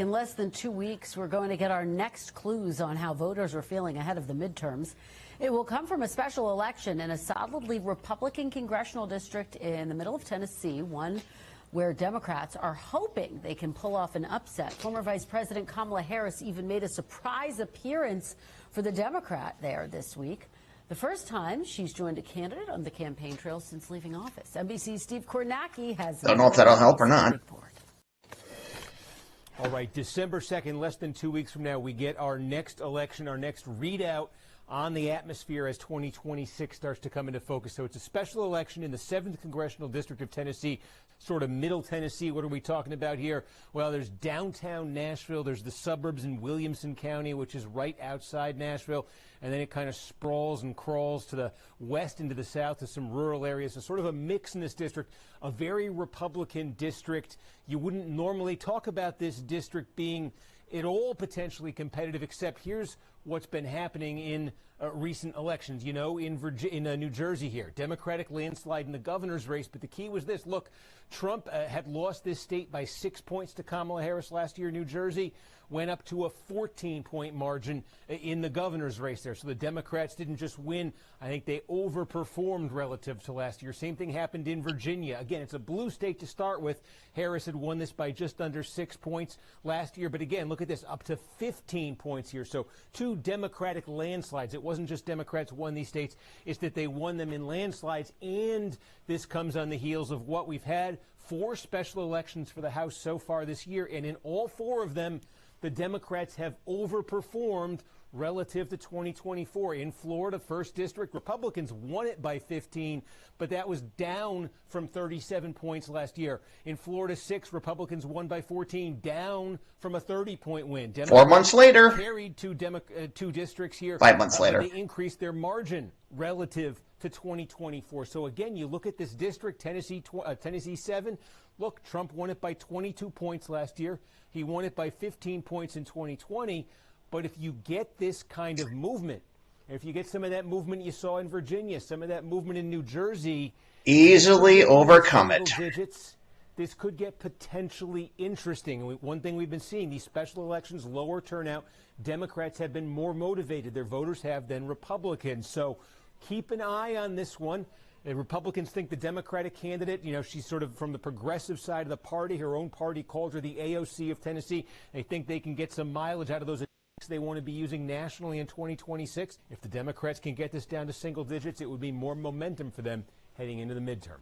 back. In less than 2 weeks, we're going to get our next clues on how voters are feeling ahead of the midterms. It will come from a special election in a solidly Republican congressional district in the middle of Tennessee, one where Democrats are hoping they can pull off an upset. Former Vice President Kamala Harris even made a surprise appearance for the Democrat there this week. The first time she's joined a candidate on the campaign trail since leaving office. NBC's Steve Kornacki has... Don't know if that'll help or not. All right, December 2nd, less than 2 weeks from now, we get our next election, our next readout on the atmosphere as 2026 starts to come into focus. So it's a special election in the 7th Congressional District of Tennessee, sort of middle Tennessee. What are we talking about here? Well, there's downtown Nashville. There's the suburbs in Williamson County, which is right outside Nashville. And then it kind of sprawls and crawls to the west into the south to some rural areas. So sort of a mix in this district, a very Republican district. You wouldn't normally talk about this district being at all potentially competitive, except here's what's been happening in recent elections. You know, in New Jersey here, Democratic landslide in the governor's race. But the key was this. Look, Trump had lost this state by 6 points to Kamala Harris last year. New Jersey went up to a 14-point margin in the governor's race there. So the Democrats didn't just win. I think they overperformed relative to last year. Same thing happened in Virginia. Again, it's a blue state to start with. Harris had won this by just under 6 points last year. But again, look at this, up to 15 points here. So two Democratic landslides. It wasn't just Democrats won these states. It's that they won them in landslides. And this comes on the heels of what we've had, 4 special elections for the House so far this year. And in all 4 of them, the Democrats have overperformed relative to 2024. In Florida, 1st District, Republicans won it by 15, but that was down from 37 points last year. In Florida 6, Republicans won by 14, down from a 30-point win. Democrats 4 months later, carried two districts here. 5 months later. They increased their margin relative to 2024. So again, you look at this district, Tennessee 7. Look, Trump won it by 22 points last year. He won it by 15 points in 2020. But if you get this kind of movement, if you get some of that movement you saw in Virginia, some of that movement in New Jersey, easily overcome it. Digits, this could get potentially interesting. One thing we've been seeing, these special elections, lower turnout, Democrats have been more motivated, their voters have, than Republicans. So keep an eye on this one. The Republicans think the Democratic candidate, you know, she's sort of from the progressive side of the party. Her own party called her the AOC of Tennessee. They think they can get some mileage out of those they want to be using nationally in 2026. If the Democrats can get this down to single digits, it would be more momentum for them heading into the midterm.